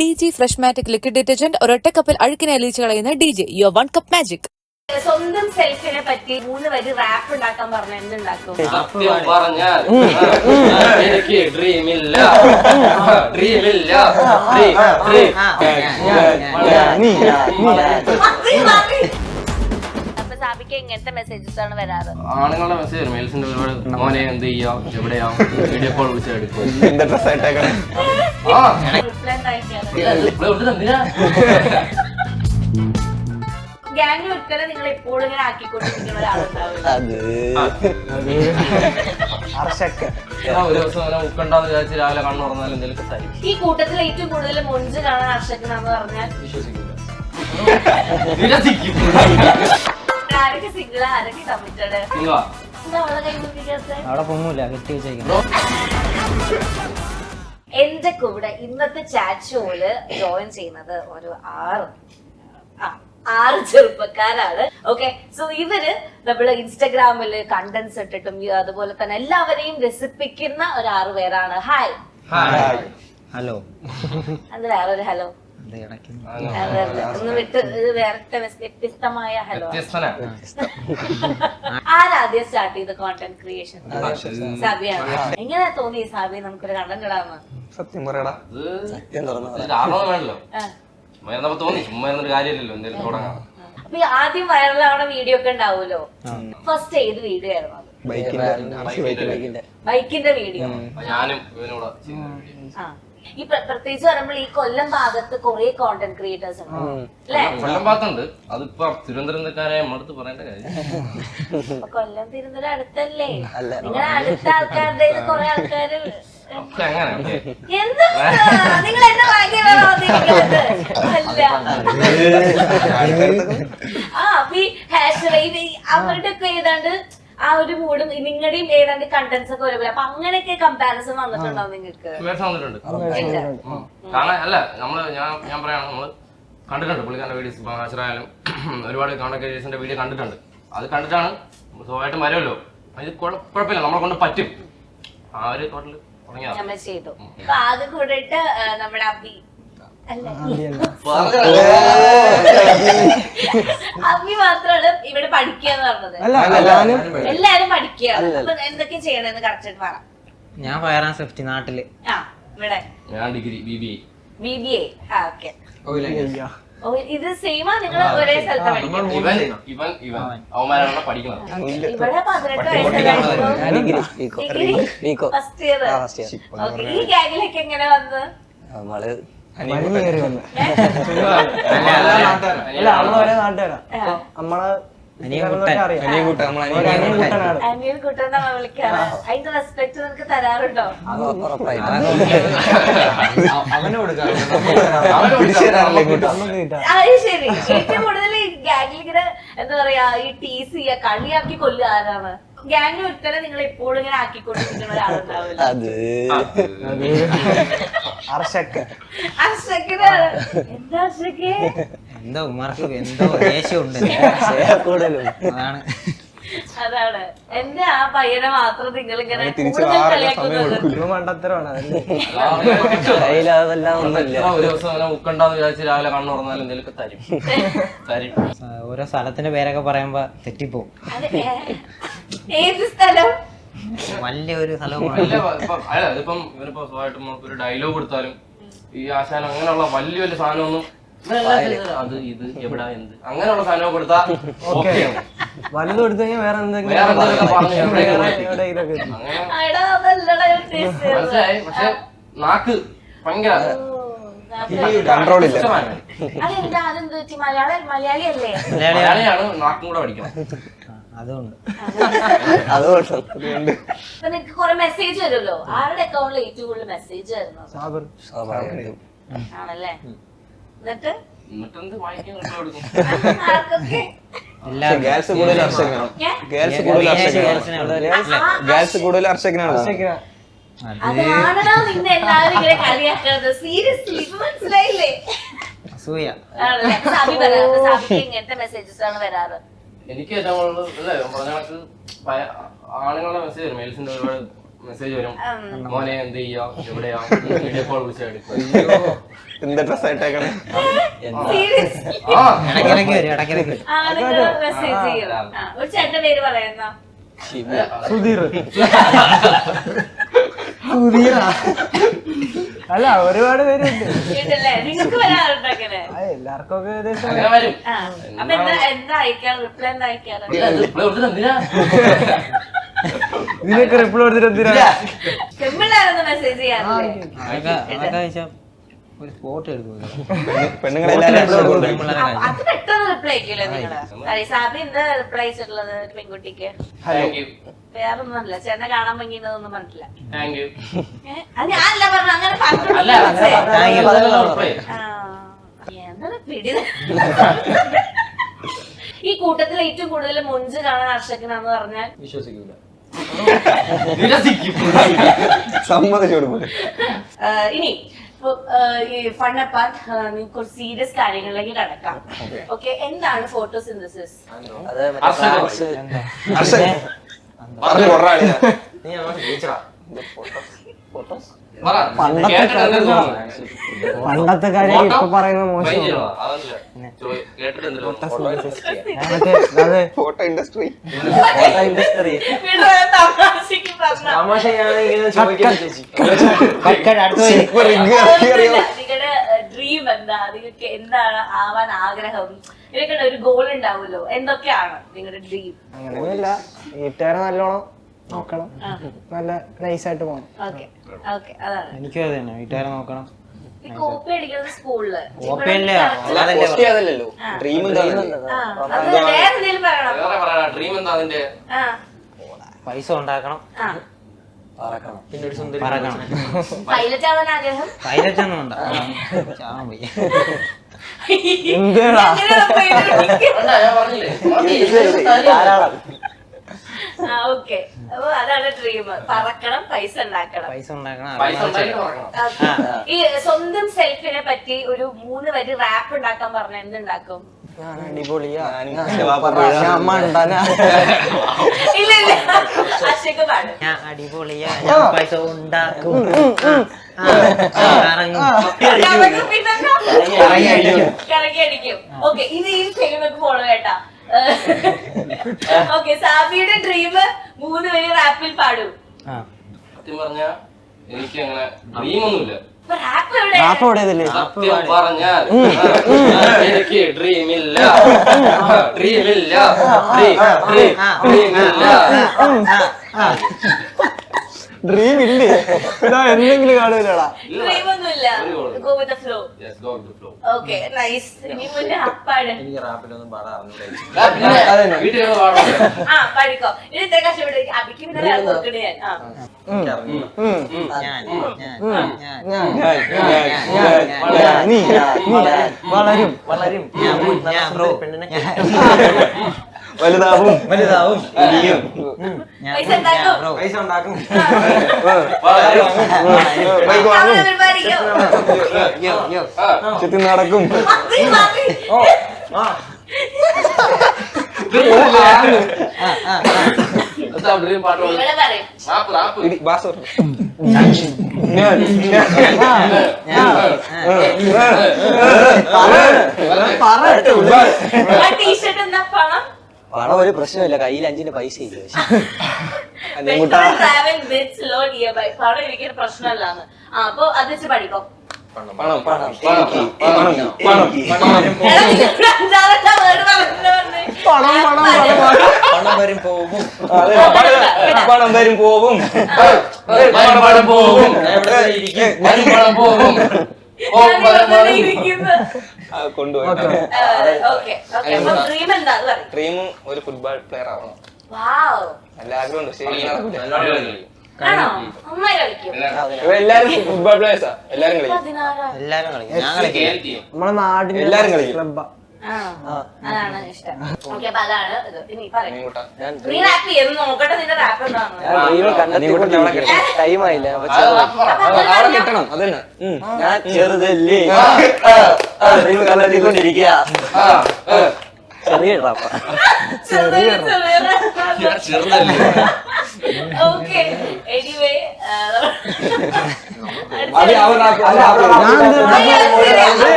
DG Freshmatic Liquid Detergent ഒരൊറ്റ കപ്പിൽ അഴുക്കിനെ അലിയിച്ച് കളയുന്ന DG Your One Cup Magic. സ്വന്തം സെൽഫിനെ പറ്റി 3 വരി റാപ്പ് ഉണ്ടാക്കാൻ പറഞ്ഞ എന്തുണ്ടാക്കും? സത്യം പറഞ്ഞാൽ എനിക്ക് ഡ്രീമില്ല. അപ്പൊ സാബിക്ക് എങ്ങനത്തെ മെസ്സേജസ് ആണ് വരാറ്? ആണുങ്ങളുടെ മെസ്സേജ് മെയിൽസിന്റെ ഒരുപാട് മോനെ എന്ത് ചെയ്യാം, എവിടെയാവും, വീഡിയോ കോൾ വിളിച്ചെടുക്കും. ഗ്യാങ്ങിൽ ഒരിക്കലും നിങ്ങൾ എപ്പോഴും ഇങ്ങനെ ആക്കിക്കൊണ്ടിരിക്കുന്ന ഒരാളുണ്ടാവില്ല. ഒരു ദിവസം അങ്ങനെ ഉക്കണ്ടെന്ന് വിചാരിച്ച് രാവിലെ കണ്ണു തുറന്നാലും എന്തെങ്കിലും തരും. ഈ കൂട്ടത്തിൽ ഏറ്റവും കൂടുതൽ മൊഞ്ച് കാണാൻ അർഷക്കനാന്ന് പറഞ്ഞാൽ വിശ്വസിക്കില്ല. ആരൊക്കെ സിംഗിളാ, ആരൊക്കെ കമ്മിറ്റഡ്? എന്റെ കൂടെ ഇന്നത്തെ ചാറ്റ് ഷോയില് ജോയിൻ ചെയ്യുന്നത് ഒരു 6 ചെറുപ്പക്കാരാണ്. ഓക്കെ, സോ ഇവര് നമ്മള് ഇൻസ്റ്റഗ്രാമില് കണ്ടന്റ്സ് ഇട്ടിട്ടും അതുപോലെ തന്നെ എല്ലാവരെയും രസിപ്പിക്കുന്ന ഒരു 6 പേരാണ്. Hi hello. അത് വേറൊരു ഹലോ ഒന്ന് വിട്ട് വേറെ വ്യത്യസ്തമായ ഹലോ. ആരാദ്യം സ്റ്റാർട്ട് ചെയ്ത കോണ്ടന്റ് ക്രിയേഷൻ? സാബിയാണ്. എങ്ങനെയാ തോന്നി സാബി നമുക്കൊരു കണ്ടന്റ് ഇടാന്ന്? സത്യം പറയടാ, വേണല്ലോ, തോന്നി ചുമ്മാ ഇരുന്നൊരു കാര്യമില്ലല്ലോ, എന്തെങ്കിലും തുടങ്ങാം. അപ്പൊ ആദ്യം വൈറലാവണ വീഡിയോ ഒക്കെ ഉണ്ടാവുമല്ലോ. ഫസ്റ്റ് ഏത് വീഡിയോ ആയിരുന്നു അത്? ബൈക്കിന്റെ വീഡിയോ. ഞാനും ഇവനോട് ഈ പ്രത്യേകിച്ച് പറയുമ്പോൾ ഈ കൊല്ലം ഭാഗത്ത് കുറെ കോണ്ടന്റ് ക്രിയേറ്റേഴ്സ് ഉണ്ട് അല്ലേ? കൊല്ലം ഭാഗത്തുണ്ട്. അതിപ്പോ തിരുവനന്തപുരക്കാരെ നമ്മളടുത്ത് പറയേണ്ട കാര്യം. കൊല്ലം തിരുവനന്തപുരം അടുത്തല്ലേ? നിങ്ങളുടെ അടുത്ത ആൾക്കാരുടെ കുറെ ആൾക്കാര് എന്താ നിങ്ങൾ എന്നെ വാങ്ങിയത്? അവരുടെ ഒക്കെ ഏതാണ്ട് ആ ഒരു മൂടും നിങ്ങളുടെയും ഏതാണ്ട് കണ്ടന്റ്സ് ഒക്കെ ഒരുപോലെ. അപ്പൊ അങ്ങനെയൊക്കെ കമ്പാരിസൺ വന്നിട്ടുണ്ടോ നിങ്ങൾക്ക്? കാരണം അല്ല, നമ്മള് ഞാൻ പറയാണ്, നമ്മള് കണ്ടിട്ടുണ്ട് പുള്ളിക്കാരന്റെ വീഡിയോസ്. ആശ്രയാലും ഒരുപാട് കോണ്ടന്റ് ക്രിയേഷന്റെ വീഡിയോ കണ്ടിട്ടുണ്ട്. അത് കണ്ടിട്ടാണ് സ്വാഭാവികമായിട്ടും വരുമല്ലോ, അത് കുഴപ്പമില്ല, നമ്മളെ കൊണ്ട് പറ്റും. ആ ഒരു ടോട്ടല് നമ്മൾ ചെയ്തു. അപ്പൊ ആകെ കൂടിയിട്ട് നമ്മുടെ അബി അബി മാത്രമാണ് ഇവിടെ പഠിക്കാന്ന് പറഞ്ഞത്. എല്ലാരും പഠിക്കുകയാണ്. അപ്പൊ എന്തൊക്കെ ചെയ്യണെന്ന് കറക്റ്റ് പറ. ഞാൻ ഫയർ ആൻഡ് സേഫ്റ്റി നാട്ടില്. ഇവിടെ ഞാൻ ഡിഗ്രി BBA. ഓക്കെ. ഇത് സെയിമാ? നിങ്ങൾ ഒരേ സ്ഥലത്ത് പഠിക്കും? അവന്മാരാണ് പഠിക്കുന്നത്. ഇവിടെ 18 വയസ്സ് ഫസ്റ്റ് ഇയർ. ഈ ഗാങ്ങിലേക്ക് എങ്ങനെ വന്ന്? അനിയൻ കുട്ടനാ വിളിക്കാറ്. അതിന്റെ റെസ്പെക്ട് നിനക്ക് തരാറുണ്ടോ? അത് ശരി. ഏറ്റവും കൂടുതൽ ഈ ഗാങ്ങിൽ ഇങ്ങനെ എന്താ പറയാ, ഈ ടീസ് ചെയ്യാ, കളിയാക്കി കൊല്ലുക ആരാണ്? ഗാങ്ങിൽ ഒരുത്തരം നിങ്ങൾ എപ്പോഴും ഇങ്ങനെ ആക്കിക്കൊണ്ടിരിക്കുന്ന ഒരാളുണ്ടാവില്ല. എന്തോ ഉമ്മർക്ക് എന്തോ ദേഷ്യമുണ്ട്. അതാണ് എന്റെ ആ പയ്യനെ മാത്രം നിങ്ങൾ ഇങ്ങനെ കളിയാക്കുന്നത്. ഒരു ദിവസം ഉക്കണ്ടെന്ന് വിചാരിച്ച് രാവിലെ കണ്ണു തുറന്നാലും എന്തെങ്കിലും തരും. ഓരോ സ്ഥലത്തിന്റെ പേരൊക്കെ പറയുമ്പോ തെറ്റിപ്പോ. ഏത് സ്ഥലം? വലിയൊരു സ്ഥലവും. ഇതിപ്പം ഇവനിപ്പോ സ്വഭാവമായിട്ടും ഒരു ഡയലോഗ് കൊടുത്താലും ഈ ആശാനം അങ്ങനെയുള്ള വലിയ സാധനമൊന്നും അത് ഇത് എവിടാ എന്ത് അങ്ങനെയുള്ള സാധനം കൊടുത്താ വലുത് കൊടുത്തു കഴിഞ്ഞാൽ വേറെ മനസ്സിലായി. പക്ഷെ നാക്ക് ഭയങ്കര മലയാളിയാണ്, നാക്കും കൂടെ പഠിക്കണം. അതുകൊണ്ട് നിനക്ക് കുറെ മെസ്സേജ് വരുമല്ലോ. ആരുടെ അക്കൗണ്ടിൽ ഏറ്റവും കൂടുതൽ മെസ്സേജ് വരുന്നത്? ആണല്ലേ? എന്നിട്ട് ആർക്കൊക്കെ? അതാണോ നിന്നെ എല്ലാവരും ഇങ്ങനെ കളിയാക്കുന്നത്? സീരിയസ്ലി മനസ്സിലായില്ലേ? സാബിക്ക് എങ്ങനത്തെ മെസ്സേജസ് ആണ് വരാറ്? എനിക്ക് ഏറ്റവും കൂടുതൽ പറഞ്ഞ കണക്ക് ആണുങ്ങളുടെ മെസ്സേജ് വരും. മെയിൽസിന്റെ ഒരുപാട് മെസ്സേജ് വരും, മോനെ എന്ത് ചെയ്യാ, എവിടെയാ, വീഡിയോ കോൾ വിളിച്ചെടുക്കും. എന്താ ഡ്രസ് ആയിട്ടേക്കണേ? സീരിയസ്ലി ഇടയ്ക്കിടയ്ക്ക് വരും, ഇടയ്ക്കിടയ്ക്ക് വരും. മെസ്സേജ് ചെയ്യും. ഒരു ചേട്ടന്റെ പേര് പറയുന്ന സുധീർ. അല്ല ഒരുപാട് പേരുണ്ട്. കേട്ടല്ലേ? നിങ്ങൾക്ക് വരാറുണ്ടങ്ങനെ? എല്ലാവർക്കും ഒക്കെ ഏകദേശം അങ്ങനെ വരും. അപ്പൊ എന്താ അയക്കാറ്? റിപ്ലൈ എന്താ അയക്കാറ്? റിപ്ലൈ കൊടുത്തിട്ട് എന്തിനാ? ഇതിനൊക്കെ റിപ്ലൈ കൊടുത്തിട്ട് എന്തിനാ? പെമ്പിള്ളാരൊന്നും മെസ്സേജ് ചെയ്യാറില്ലേ? അതൊക്കെ അയച്ചാ ഒരു ഫോട്ടോ എടുക്കും. പെണ്ണുങ്ങളെല്ലാരും അത് പെട്ടെന്ന് റിപ്ലൈ അയക്കില്ലേ നിങ്ങള്? സാബി എന്താ റിപ്ലൈ അയച്ചിട്ടുള്ളത് പെൺകുട്ടിക്ക്? Thank you. വേറൊന്നുമല്ല, ചേട്ടനെ കാണാൻ ഭംഗിയുന്നതൊന്നും പറഞ്ഞില്ല. Thank you. അത് ഞാനല്ല പറഞ്ഞു, അങ്ങനെ അല്ല, പറഞ്ഞിട്ടുള്ള reply. എന്താണ് പിടി? ഈ കൂട്ടത്തിൽ ഏറ്റവും കൂടുതൽ മൊഞ്ച് കാണാൻ അർഷകനാന്ന് പറഞ്ഞാൽ വിശ്വസിക്കൂല. സമ്മതിച്ചു കൊടുക്കും. ഇനി ഫണ്ണപ്പാൻ നിങ്ങൾക്ക് സീരിയസ് കാര്യങ്ങളിലേക്ക് കടക്കാം. ഓക്കെ, എന്താണ് ഫോട്ടോസിന്തസിസ്? പറഞ്ഞു കൊറാളിയാ. പണ്ടത്തെ കാര്യം ഇപ്പൊ പറയുന്നത് മോശം. Photo industry. നിങ്ങളുടെ ഡ്രീം എന്താ? നിങ്ങൾക്ക് എന്താണ് ആവാൻ ആഗ്രഹം? നിങ്ങൾക്കുള്ള ഒരു ഗോൾ ഉണ്ടാവുമല്ലോ, എന്തൊക്കെയാണ് നിങ്ങളുടെ ഡ്രീം? അങ്ങനെയൊന്നുമില്ല, വീട്ടുകാരെ നല്ലോണം നോക്കണം, നല്ല നൈസായിട്ട് പോകണം. ഓക്കെ ഓക്കെ, അതാണ്. എനിക്കും അത് തന്നെ, വീട്ടുകാരെ നോക്കണം. ഈ കോപ്പി അടിക്കുന്നത് സ്കൂളില് കോപ്പിയല്ലേ? അതല്ലല്ലോ ഡ്രീം എന്താണ്? വേറെ എന്തെങ്കിലും പറയണം. ഡ്രീം എന്താ അതിന്റെ? പൈസ ഉണ്ടാക്കണം, പിന്നെ ഒരു സുന്ദരി പറക്കണം. പൈലറ്റ് ആവാൻ ആഗ്രഹം? പൈലറ്റ് ഒന്നും ഉണ്ടാക്കണം, ചാവാൻ വയ്യ. എന്തിനാ? ഞാൻ പറഞ്ഞില്ലേ? ഓക്കെ, അപ്പൊ അതാണ് ഡ്രീം. പറക്കണം, പൈസ ഉണ്ടാക്കണം. പൈസ ഉണ്ടാക്കണം, പൈസ ഉണ്ടാക്കി തുറക്കണം. ഈ സ്വന്തം സെൽഫിനെ പറ്റി ഒരു 3 വരി റാപ്പ് ഉണ്ടാക്കാൻ പറഞ്ഞ എന്തുണ്ടാക്കും? അടിപൊളിയാ, അമ്മ ഇല്ല ഇല്ല, അശോക് പാടും. ഞാൻ അടിപൊളിയാ, ഞാൻ പൈസ ഉണ്ടാക്കും, കറങ്ങി അടിക്കും. ഓക്കെ, ഇത് ഈ ചെയ്യുന്നൊക്കെ ഫോളോ കേട്ടാ. ഓക്കെ, സാബിയുടെ ഡ്രീം 3 വരി റാപ്പിൽ പാടും. സത്യം പറഞ്ഞ എനിക്ക് അങ്ങനെ ഡ്രീം ഒന്നുമില്ല. റാപ്പ് എവിടെ? റാപ്പ് എവിടെയതല്ലേ? സത്യം പറഞ്ഞാൽ എനിക്ക് ഡ്രീമില്ല, ഡ്രീമില്ല, ഡ്രീമില്ല. ഡ്രീം ഇല്ലേ? ഇതാ എന്തെങ്കിലും കാണൂലടാ. ഡ്രീം ഒന്നുമില്ല. Go with the flow. Yes, go with the flow. Okay, nice. ഇനി മുന്നേ അപ്പാട്. വീട്ടിൽ പാടും. പാടിക്കോ. ഇനി ഇത്ര കഷ്ടപ്പെട്ട് അബിക്ക് പിന്നെ കൊടുക്കണേ ഞാൻ. വളരും വളരും, വലുതാവും വലുതാവും, പൈസ ഉണ്ടാക്കും. പൈസ ഉണ്ടാക്കും, ബൈക്ക് വാങ്ങും, പാടിക്കോ. ചുറ്റി നടക്കും. മതി, മതി. ഡ്രീം പാട്ട് പാടും. ഇവിടെ പറയും. Rap rap. ഇടി, ബാസ് പറഞ്ഞു. ആ ടീഷർട്ട് എന്താ പണം? പണം ഒരു പ്രശ്നമില്ല, കയ്യിൽ 5 പൈസ ഇല്ല. Travel with slow nearby. പണം എനിക്കൊരു പ്രശ്നമല്ലാന്ന്. അപ്പൊ അത് വെച്ച് പഠിക്കോ. പണം പണം പണം എടാ, നിങ്ങൾ അഞ്ചാമത്തെ word പറഞ്ഞിട്ട് പറഞ്ഞേ. പണം വരും പോകും, പണം വരും പോവും, പണം പോകും, ഇരിക്കും, പണം പോകും. കൊണ്ടുപോയി. ഓക്കെ, അപ്പൊ ഡ്രീം എന്താ അത് പറയും. ഡ്രീം ഒരു ഫുട്ബോൾ പ്ലെയർ ആവണം. വാവ്, നല്ല ആഗ്രഹമുണ്ട്. ശരി, ആണോ? നന്നായി കളിക്കും. എല്ലാരും ഫുട്ബോൾ പ്ലേയേഴ്സാ, എല്ലാരും കളിക്കും. 16. എല്ലാരും കളിക്കും, ഞാൻ കളിക്കും. നമ്മളെ നാടിന്റെ എല്ലാരും കളിക്കും. ക്ലബ്ബാ. ആണോ? അതാണ് ഇഷ്ടം. ഓക്കെ, അപ്പൊ അതാണ് ഇത്. ഇനി പറയും. മീൻകുട്ടാ. നീ റാപ്പ് ചെയ്ത് നോക്കട്ടെ, നിന്റെ റാപ്പ് എന്താണ്? ടൈമായില്ല. അവിടെ കിട്ടണം, അതന്നെ. ഞാൻ ചെറുതല്ലേ കലർത്തിക്കൊണ്ടിരിക്കുക. ചെറിയ ട്രാപ്പ. ചെറിയ rap. ചെറുതല്ലേ? ഓക്കെ എനിവേ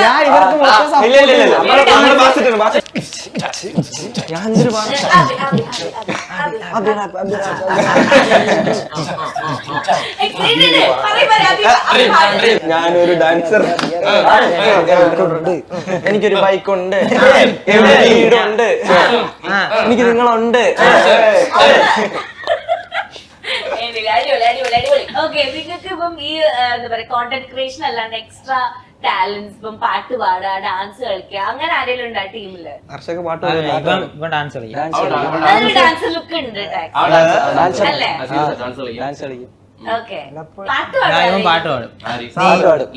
ഞാൻ ഇവർക്ക് മൊത്തം support ചെയ്തു. ഞാൻ എന്തൊരു ഞാനൊരു ഡാൻസർ. എനിക്കൊരു ബൈക്കുണ്ട്, വീടുണ്ട്, എനിക്ക് നിങ്ങളുണ്ട്. ഓക്കെ, നിങ്ങൾക്ക് ഇപ്പം ഈ എന്താ പറയാ കോണ്ടന്റ് ക്രിയേഷൻ അല്ലാണ്ട് എക്സ്ട്രാ ടാലന്റ്സ്, ഇപ്പം പാട്ട് പാടുക, ഡാൻസ് കളിക്കുക, അങ്ങനെ ആരെങ്കിലും ഉണ്ട് ആ ടീമില്? ഹർഷക്ക് പാട്ട് ഇവൻ ഡാൻസ് കളിക്കും. അതൊരു ഡാൻസ് ലുക്ക് ഉണ്ട് അല്ലേ? ഡാൻസ് കളിക്കും. ഓക്കെ, പാട്ട് ഇവൻ പാട്ട് പാടും. പാടും.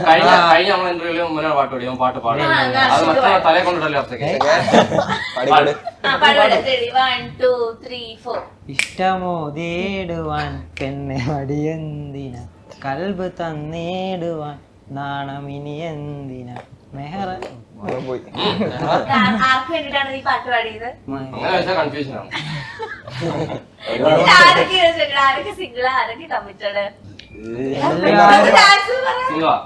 കഴിഞ്ഞ നമ്മളെ ഇന്റർവ്യൂല് മുന്നേ പാട്ട് പാടി, പാട്ട് പാടും. അത് മറ്റേ തലയെ കൊണ്ടിട്ടല്ലേ ഇഷ്ടമോ തേടുവാൻ പെണ്ണെ മടിയെന്തിന, കൽബ് തന്നേടുവാൻ നാണമിനി എന്തിന, മെഹറ പോയി. ആർക്ക് വേണ്ടിട്ടാണ് നീ പാട്ട് പാടിയത്? അങ്ങനെ വെച്ചാൽ കൺഫ്യൂഷൻ ആണ്. ആരൊക്കെ സിംഗിള്, ആരൊക്കെ കമ്മിറ്റഡ്? സിംഗിളാ?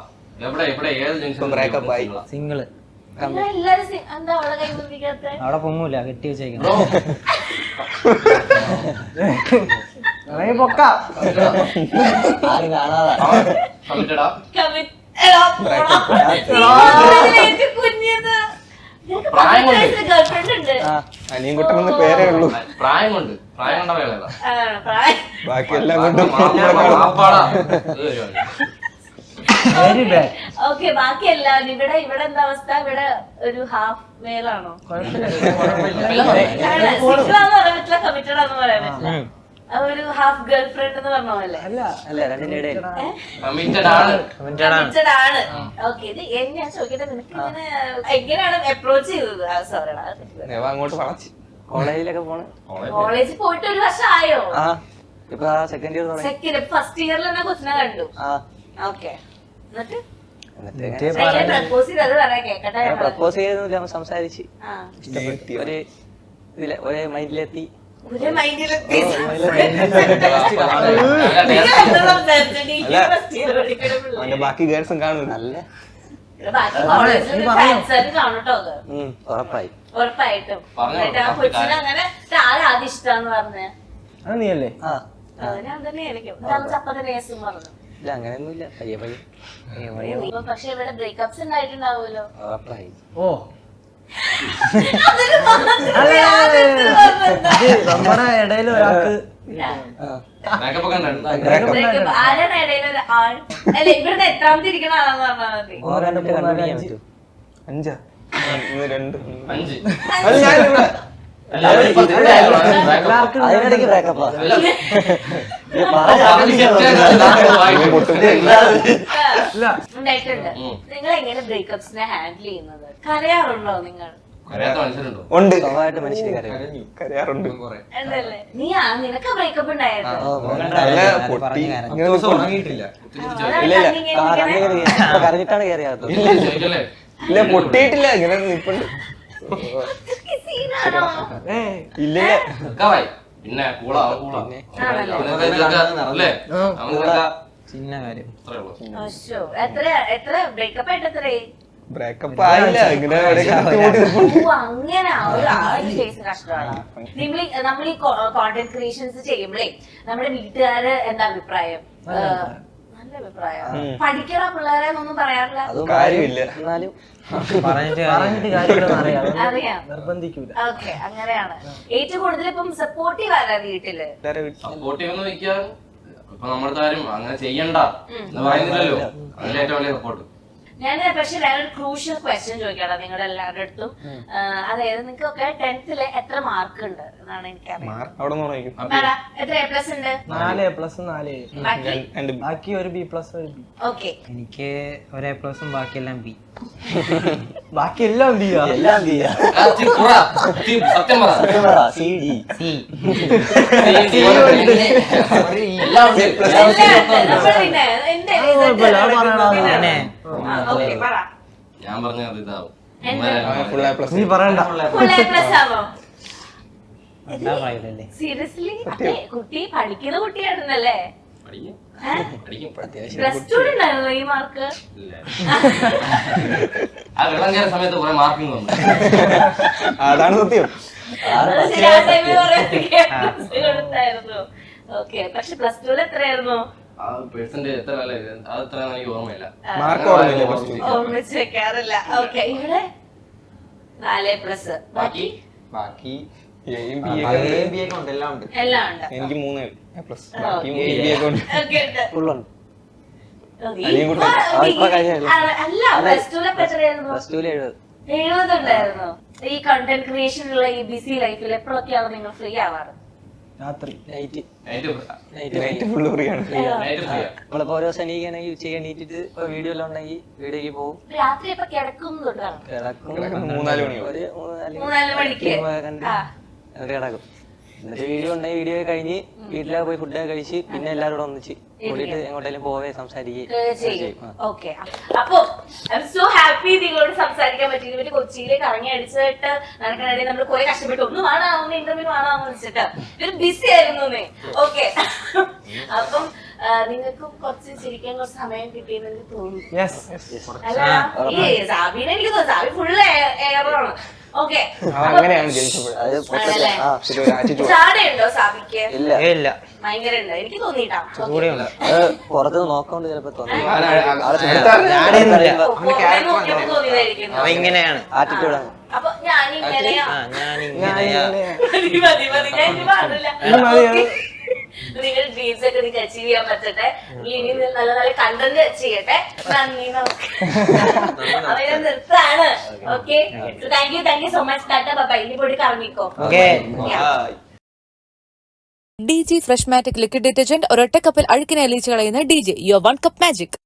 എവിടെ എവിടെ ഏത് ജംഗ്ഷൻ? ബ്രേക്കപ്പ് ആയി. സിംഗിള്. എല്ലാരും എന്താ അവളെ കൈ മുന്നിക്കാത്ത? അവിടെ പൊങ്ങൂല, കെട്ടി വെച്ചേക്കണം. പൊക്ക ആരും കാണാതെ. കമ്മിറ്റഡാ? ഗേൾഫ്രണ്ട് ഉണ്ട്. അനിയൻ കുട്ടനെന്ന് പേരേ ഉള്ളൂ. പ്രായം കൊണ്ട് പ്രായം കൊണ്ട വേള ബാക്കിയെല്ലാം കൊണ്ട് വെരി ബാഡ്. ഓക്കെ, ബാക്കിയെല്ലാം ഇവിടെ ഇവിടെ എന്താ അവസ്ഥ? ഇവിടെ ഒരു ഹാഫ് മേലാണോ? സിംഗിളാന്ന് പറയാൻ പറ്റില്ല, കമ്മിറ്റഡ് ആണെന്ന് പറയാൻ പറ്റില്ല. ഒരു ഹാഫ് ഗേൾഫ്രണ്ട് എന്ന് പറഞ്ഞ പോലെ അല്ല രണ്ടിന്റെ ഇടയിൽ. കമ്മിറ്റഡ് ആണ്. കമ്മിറ്റഡ് ആണ്. ഓക്കെ, ഇത് ഞാൻ ചോദിക്കട്ടെ, നിനക്ക് ഇങ്ങനെ എങ്ങനെയാണ് അപ്രോച്ച് ചെയ്തത്? സോറിടാ, അങ്ങോട്ട് വളച്ച് കോളേജിലൊക്കെ പോണ. കോളേജിൽ പോയിട്ട് ഒരു വർഷം ആയോ? ആ ഇപ്പൊ സെക്കൻഡ് ഇയർ തുടങ്ങി. സെക്കൻഡ് ഫസ്റ്റ് ഇയറിൽ തന്നെ കൊച്ചിനെ കണ്ടു. ആ ഓക്കെ, എന്നിട്ട് എന്നിട്ട് പ്രപ്പോസ് ചെയ്ത് അത് പറയാൻ കേക്കട്ടെ. പ്രപ്പോസ് ചെയ്തൊന്നുമില്ല, സംസാരിച്ച് ആ, ഇഷ്ടപ്പെട്ടി. ഒരു ഇതിലെ ഒരേ മൈൻഡിലെത്തി. ഒരു മൈൻഡിലെത്തി. അവന്റെ ബാക്കി ഗേൾസും കാണൂല. നല്ല ബാക്കി കോളേജിൽ ഫാൻസാരും കാണൂട്ടോ അത് ഉറപ്പായി. ഉറപ്പായിട്ടും. പറഞ്ഞോ, എന്നിട്ട് ആ കൊച്ചിനെ അങ്ങനെ ആരാദ്യം ഇഷ്ടാന്ന് പറഞ്ഞേ? അത് നീയല്ലേ? ആ ഞാൻ തന്നെ എനിക്ക് അപ്പൊ തന്നെ യേസും പറഞ്ഞു. ഇല്ല അങ്ങനെയൊന്നുമില്ല, പയ്യെ പയ്യെ ഇപ്പൊ പക്ഷെ ഇവിടെ ബ്രേക്കപ്സ് ഉണ്ടായിട്ടുണ്ടാവുമല്ലോ. ഉറപ്പായി. ഓ അതൊരു മാത്രമേ ആദ്യത്തെ പറഞ്ഞെന്താ? ഇത് നമ്മുടെ ഇടയിൽ ഒരാൾക്ക് മേക്കപ്പ് ഒക്കെ ഉണ്ടായിരുന്നു. Breakup. ആരാണ് ഇടയില് ഒരു ആൾ? അല്ല, ഇവിടുന്ന് എത്രാമത്തെ ഇരിക്കണ ആളാന്ന് പറഞ്ഞാൽ മതി. ഒന്ന് രണ്ട് മൂന്ന് നാല് അഞ്ച്. അഞ്ചാ? ഇന്ന് രണ്ട്. 5. അത് ഞാനിവിടെ എല്ലാവർക്കും അതിനിടയ്ക്ക് ബ്രേക്കപ്പാ. ഉണ്ടായിട്ടുണ്ട്. നിങ്ങൾ എങ്ങനെ ബ്രേക്കപ്സിനെ ഹാൻഡിൽ ചെയ്യുന്നത്? കരയാറുണ്ടോ നിങ്ങൾ? അറിയാത്ത മനുഷ്യരുണ്ടോ? ഉണ്ട്. സ്വഭാവമായിട്ട് മനുഷ്യർ കരയാറുണ്ട്. എന്തല്ലേ നിനക്ക് ബ്രേക്കപ്പ് ഉണ്ടായിരുന്നു? നല്ല പൊട്ടി ഇങ്ങനെ ഉറങ്ങിയിട്ടില്ല. ഇല്ല ഇല്ല കരഞ്ഞിട്ടാണ് കയറിയാത്തത്. ചോദിക്കല്ലേ? ഇല്ല പൊട്ടിയിട്ടില്ല, ഇങ്ങനെ നിപ്പുണ്ട്. സീനാണോ? ഇല്ല നിക്കാവായി. പിന്നെ കൂളാ കൂളാ അല്ലേ? ചിന്ന കാര്യം. അത്രേ ഉള്ളൂ. അശ്ശോ, എത്ര ബ്രേക്കപ്പ് ആയിട്ട് എത്രയായി? ബ്രേക്കപ്പ് ആയില്ല, ഇങ്ങനെ അങ്ങനെ ഒരു കേസ് കഷ്ടമാണ്. നമ്മൾ ഈ കോണ്ടന്റ് ക്രിയേഷൻസ് ചെയ്യുമ്പോഴേ നമ്മുടെ വീട്ടുകാര് എന്താ അഭിപ്രായം? നല്ല അഭിപ്രായം. പഠിക്കണ പിള്ളേരെ ഒന്നും പറയാറില്ല. അതും കാര്യമില്ല. എന്നാലും പറഞ്ഞിട്ട് കാര്യമില്ലെന്ന് അറിയാം, അറിയാം. നിർബന്ധിക്കൂല. ഓക്കെ, അങ്ങനെയാണ്. ഏറ്റവും കൂടുതൽ ഇപ്പം സപ്പോർട്ടീവ് ആരാ വീട്ടില്? സപ്പോർട്ടീവ് എന്ന് വെക്കാൻ ഇപ്പൊ നമ്മുടെ ആരും അങ്ങനെ ചെയ്യണ്ട എന്ന് പറയുന്നില്ലല്ലോ. അതിൽ ഏറ്റവും വലിയ സപ്പോർട്ട്. ഞാൻ പക്ഷെ വേറൊരു ക്രൂഷ്യൽ ക്വസ്റ്റ്യൻ ചോദിക്കാം നിങ്ങളുടെ എല്ലാവരുടെ അടുത്തും. അതായത് നിങ്ങൾക്കൊക്കെ 10th എത്ര മാർക്ക് ഉണ്ട് എന്നാണ് എനിക്കറിയാം. അവിടെ നോക്കും. എത്ര A+ ഉണ്ട്? 4A+, 4A. ബാക്കി ബാക്കി ഒരു B+, ഒരു B. ഓക്കെ. എനിക്ക് ഒരേ പ്ലസും ബാക്കിയെല്ലാം ബി. ബാക്കി എല്ലാം B യാ. എല്ലാം ചെയ്യാ. സത്യം പറ. CD C. എല്ലാം ഉണ്ട്. പിന്നെ ഞാൻ പറഞ്ഞത് ഇതാവും. Full A+. നീ പറയണ്ട. ഫുൾ A+ ആണോ? എന്താ പറയില്ലല്ലേ സീരിയസ്ലി കുട്ടി പഠിക്കുന്ന കുട്ടിയായിരുന്നല്ലേ? പഠിക്കും പഠിക്കും പ്ലസ് ടു ഉണ്ടായിരുന്നോ ഈ മാർക്ക്? ഇല്ല. ആ വെള്ളം കയറുന്ന സമയത്ത് കുറെ മാർക്കിംഗ് വന്നു. അതാണ് സത്യം. കൊടുത്തായിരുന്നു. ഓക്കെ, പക്ഷെ പ്ലസ് ടുവിൽ എത്രയായിരുന്നു? ആ പെർസെന്റ് എത്ര വില അത് എത്ര എനിക്ക് ഓർമ്മയില്ല. മാർക്ക് ഓർമ്മയില്ല ഫസ്റ്റ്. ഓർമ്മിച്ച് വെക്കാറില്ല. ഓക്കെ, ഇവിടെ 4+. ബാക്കി ബാക്കി എയും ബി ഒക്കെ ഉണ്ട്, എല്ലാം ഉണ്ട്. എല്ലാം ഉണ്ട്. എനിക്ക് 3 പ്ലസ് Okay. ബാക്കി എ ബി ഒക്കെ ഉണ്ട്. Okay, ഉണ്ട്. ഫുള്ളുണ്ട്. Okay. അനിയൻ കുട്ടൻ. ഇപ്പൊ കഴിഞ്ഞല്ലോ. അല്ല, പ്ലസ് ടുവിൽ എത്രയായിരുന്നു? പ്ലസ് ടുവിൽ 70. 70 ഉണ്ടായിരുന്നു. ഈ കണ്ടന്റ് ക്രിയേഷനുള്ള ഈ ബിസി ലൈഫിൽ എപ്പോഴൊക്കെയാണ് നിങ്ങൾ ഫ്രീ ആവാറ്? രാത്രി നൈറ്റ് നൈറ്റ് ഫുള്ള് ഫ്രീ ആണ്. നമ്മളിപ്പോ ഓരോ ദിവസം എണീക്കുകയാണെങ്കിൽ ഉച്ചയ്ക്ക് എണീറ്റിട്ട് വീഡിയോ എല്ലാം ഉണ്ടെങ്കിൽ വീഡിയോക്ക് പോകും, രാത്രി ഇപ്പൊ കിടക്കുന്നുണ്ടാണ് കിടക്കും. 3-4 മണിയാവും. ഒരു 3-4 മണിക്ക്. കണ്ട് ആ. എന്നിട്ട് കിടക്കും. എന്നിട്ട് വീഡിയോ ഉണ്ടെങ്കിൽ വീഡിയോ കഴിഞ്ഞ് വീട്ടിലൊക്കെ പോയി ഫുഡൊക്കെ കഴിച്ച് പിന്നെ എല്ലാവരും കൂടെ ഒന്നിച്ച് കൂടിയിട്ട് എങ്ങോട്ടെങ്കിലും പോവേ സംസാരിക്കുകയും ചെയ്യും. ഓക്കെ, അപ്പൊ ഐ എം സോ ഹാപ്പി നിങ്ങളോട് സംസാരിക്കാൻ പറ്റി. ഇവര് കൊച്ചിയിലേക്ക് ഇറങ്ങി അടിച്ചിട്ട് നടക്കാനിടയിൽ നമ്മൾ കുറെ കഷ്ടപ്പെട്ടു. ഒന്ന് വേണമാവുന്ന ഇന്റർവ്യൂ വേണമാന്ന് വെച്ചിട്ട് ഇവര് ബിസി ആയിരുന്നു. ഓക്കെ, അപ്പം നിങ്ങൾക്ക് കുറച്ച് ചിരിക്കാൻ കുറച്ച് സമയം കിട്ടിയെന്ന് എനിക്ക് തോന്നുന്നു. യെസ്. അല്ല, ഈ സാബിനെ എനിക്ക് തോന്നുന്നു സാബി ഫുള്ള് എയറാണ്. ഓക്കെ, അങ്ങനെയാണ് ജനിച്ചപ്പോൾ. ആണല്ലേ? ശരി, ഒരു ആറ്റിറ്റ്യൂഡ്. ചാടയുണ്ടോ സാബിക്ക്? ഇല്ല. ഇല്ല ഭയങ്കര ഉണ്ട്, എനിക്ക് തോന്നിട്ടാ. കൂടെയുണ്ട്. പുറത്തുനിന്ന് നോക്കാണ്ട് ചിലപ്പോ തോന്നി. തോന്നിയതായിരിക്കും. അവ ഇങ്ങനെയാണ് ആറ്റിറ്റ്യൂഡാണ്. അപ്പൊ ഞാനിങ്ങനെയാ. ഞാനിങ്ങനെയാ. മതി, മതി, ഞാൻ ഇനി പാടില്ല. Okay. നിങ്ങൾ ഡ്രീംസ് ഒക്കെ നിങ്ങൾക്ക് അച്ചീവ് ചെയ്യാൻ പറ്റട്ടെ. ഇനി നല്ല നല്ല കണ്ടന്റ് ചെയ്യട്ടെ. നന്ദി, അവരെ നിർത്താണ്. Okay, thank you so much. Tata, bye. ഇനി പോയിട്ട് കറങ്ങിക്കോ. Okay. DG fresh matic liquid detergent ഒരൊറ്റ കപ്പിൽ അഴുക്കിനെ അലിയിച്ച് കളയുന്ന DG യുവർ 1 കപ്പ് മാജിക്.